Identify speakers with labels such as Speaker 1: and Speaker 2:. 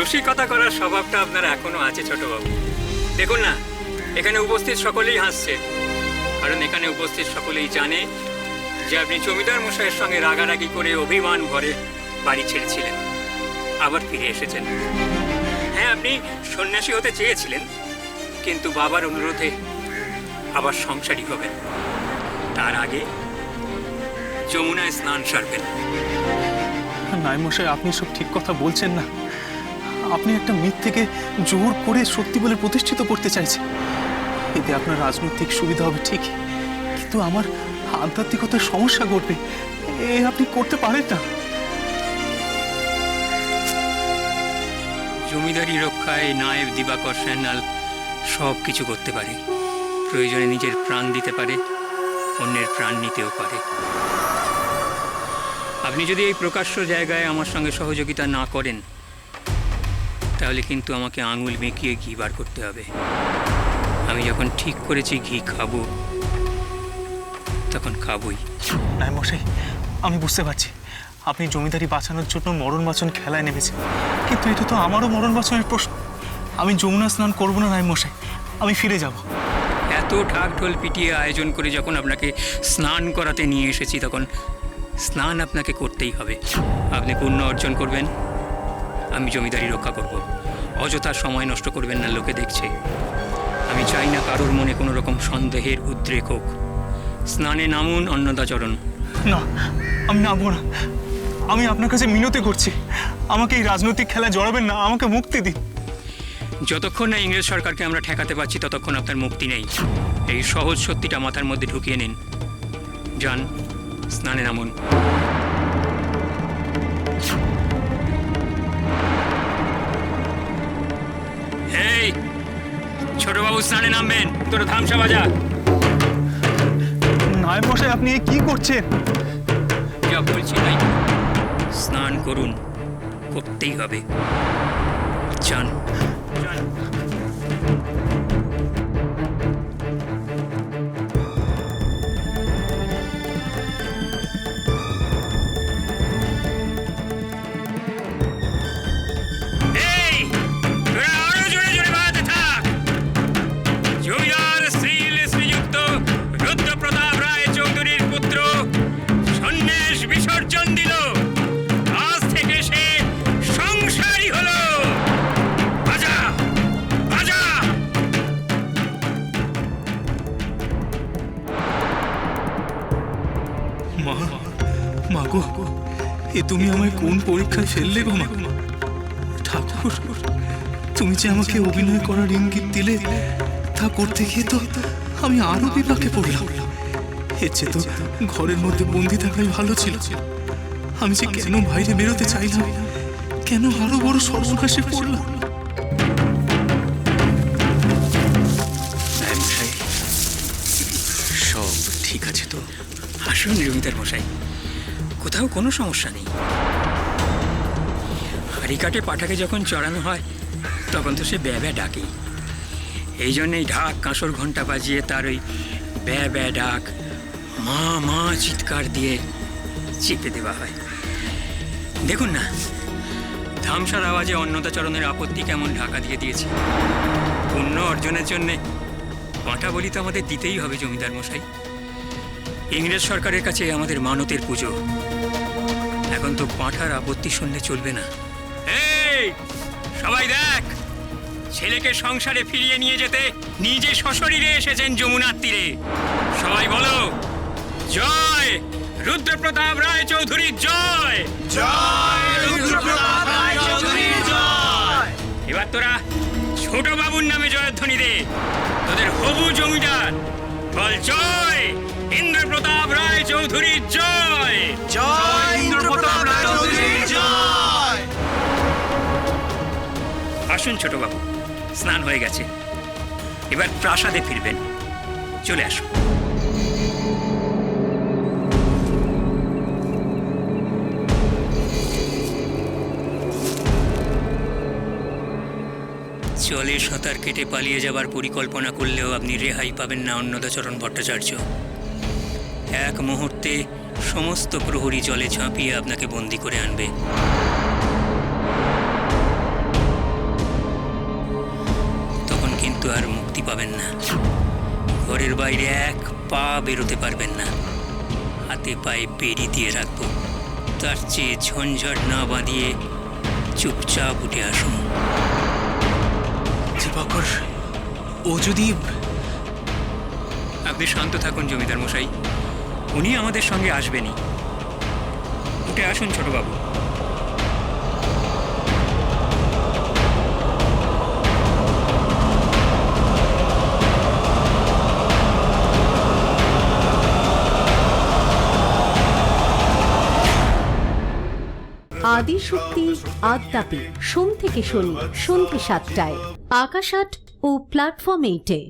Speaker 1: রসিকতা করার স্বভাবটা আপনার এখনো আছে ছোটবাবু। দেখুন না, এখানে উপস্থিত সকলেই হাসছে, কারণ এখানে উপস্থিত সকলেই জানে যে আপনি জমিদার মশাইয়ের সঙ্গে রাগারাগি করে অভিমান ভরে বাড়ি ছেড়েছিলেন, আবার ফিরে এসেছেন। হ্যাঁ, আপনি সন্ন্যাসী হতে চেয়েছিলেন, কিন্তু বাবার অনুরোধে আবার সংসারী হবেন। তার আগে যমুনায় স্নান সারবেন।
Speaker 2: নাই মশাই, আপনি সব ঠিক কথা বলছেন না। আপনি একটা মিথ্যেকে জোর করে সত্যি বলে প্রতিষ্ঠিত করতে চাইছেন। এতে আপনার রাজনৈতিক সুবিধা হবে ঠিকই, কিন্তু আমার আধ্যাত্মিকতার সমস্যা ঘটবে। এ আপনি করতে পারেন না।
Speaker 1: জমিদারি রক্ষায় নায়েব দিবাকর সান্যাল সব কিছু করতে পারে। প্রয়োজনে নিজের প্রাণ দিতে পারে, অন্যের প্রাণ নিতেও পারে। আপনি যদি এই প্রকাশ্য জায়গায় আমার সঙ্গে সহযোগিতা না করেন, তাহলে কিন্তু আমাকে আঙুল মেকিয়ে ঘি বার করতে হবে। আমি যখন ঠিক করেছি ঘি খাবো, তখন খাবই।
Speaker 2: নাই মশাই, আমি বুঝতে পারছি আপনি জমিদারি বাঁচানোর জন্য মরণ বাঁচন খেলায় নেমেছেন, কিন্তু এটা তো আমারও মরণ বাঁচনের প্রশ্ন। আমি যমুনা স্নান করবো না নাই মশাই, আমি ফিরে যাব।
Speaker 1: এত ঢাক ঢোল পিটিয়ে আয়োজন করে যখন আপনাকে স্নান করাতে নিয়ে এসেছি, তখন স্নান আপনাকে করতেই হবে। আপনি পুণ্য অর্জন করবেন, আমি জমিদারি রক্ষা করব। অযথা সময় নষ্ট করবেন না, লোকে দেখছে। আমি চাই না কারোর মনে কোনো রকম সন্দেহের উদ্রেক হোক। স্নানে নামুন অন্নদাচরণ।
Speaker 2: না, আমি নামবো না। আমি আপনার কাছে মিনতি করছি, আমাকে এই রাজনৈতিক খেলায় জড়াবেন না, আমাকে মুক্তি দিন।
Speaker 1: যতক্ষণ না ইংরেজ সরকারকে আমরা ঠেকাতে পারছি, ততক্ষণ আপনার মুক্তি নেই। এই সহজ সত্যিটা মাথার মধ্যে ঢুকিয়ে নিন। যান, স্নানে নামুন। এই ছোটবাবু স্নানে নামবেন, তোর ধামসা বাজা।
Speaker 2: নায়েব মশাই, আপনি এ কি করছেন?
Speaker 1: যা বলছি তাই স্নান করুন, করতেই হবে। যান।
Speaker 2: মাগো, এ তুমি আমায় কোন পরীক্ষায় ফেললে গো মা? ঠাকুর, তুমি যে আমাকে অভিনয় করার ইঙ্গিত দিলে, তা করতে গিয়ে তো আমি আরো বিপাকে পড়লাম। এর চেয়ে তো ঘরের মধ্যে বন্দি থাকাই ভালো ছিল। আমি যে কেন বাইরে বেরোতে চাইলাম, কেন আরো বড় সর্বনাশে পড়লাম।
Speaker 1: সব ঠিক আছে তো? আসুন জমিদার মশাই, কোথাও কোনো সমস্যা নেই। হাড়িকাটে পাঠাকে যখন চড়ানো হয়, তখন তো সে ব্যা ব্যা ডাকেই। এই জন্যেই ঢাক কাঁসর ঘণ্টা বাজিয়ে তার ওই ব্যা ব্যা ডাক মা মা চিৎকার দিয়ে চেপে দেওয়া হয়। দেখুন না, ধামসার আওয়াজে অন্নদাচরণের আপত্তি কেমন ঢাকা দিয়ে দিয়েছে। পুণ্য অর্জনের জন্যে পাঁঠা বলি তো আমাদের দিতেই হবে জমিদার মশাই। ইংরেজ সরকারের কাছে আমাদের মানতের পুজো। এখন তো পাঁঠার আপত্তি শুনলে চলবে না। এই সবাই দেখ, ছেলেকে সংসারে ফিরিয়ে নিয়ে যেতে নিজে সশরীরে এসেছেন যমুনার তীরে। সবাই বলো, জয় রুদ্রপ্রতাপ রায় চৌধুরীর জয়।
Speaker 3: জয় রুদ্রপ্রতাপ রায় চৌধুরীর জয়।
Speaker 1: এবার তোরা ছোট বাবুর নামে জয়ধ্বনি দে। তোদের হবু জমিদার বল, জয় ইন্দ্রপ্রতাপ রায় চৌধুরীর জয়।
Speaker 3: জয় ইন্দ্রপ্রতাপ রায় চৌধুরীর জয়।
Speaker 1: আসুন ছোট বাবু, স্নান হয়ে গেছে, এবার প্রাসাদে ফিরবেন। চলে আসুন। জলে সাঁতার কেটে পালিয়ে যাবার পরিকল্পনা করলেও আপনি রেহাই পাবেন না অন্নদাচরণ ভট্টাচার্য। এক মুহূর্তে সমস্ত প্রহরী জলে ঝাঁপিয়ে আপনাকে বন্দি করে আনবে। ঘরের বাইরে এক পা বেরোতে পারবেন না। হাতে পায়ে বেড়ি দিয়ে রাখবো। তার চেয়ে ঝঞ্ঝট না বাঁধিয়ে চুপচাপ উঠে আসুন।
Speaker 2: দিবাকর, ও যদি...
Speaker 1: আপনি শান্ত থাকুন জমিদার মশাই, উনি আমাদের সঙ্গে আসবেনই। উঠে আসুন ছোটবাবু।
Speaker 4: আদিশক্তি আদ্যাপি সোম থেকে শনি সন্ধ্যে ৭টায় আকাশ আট ও প্ল্যাটফর্ম 8-এ।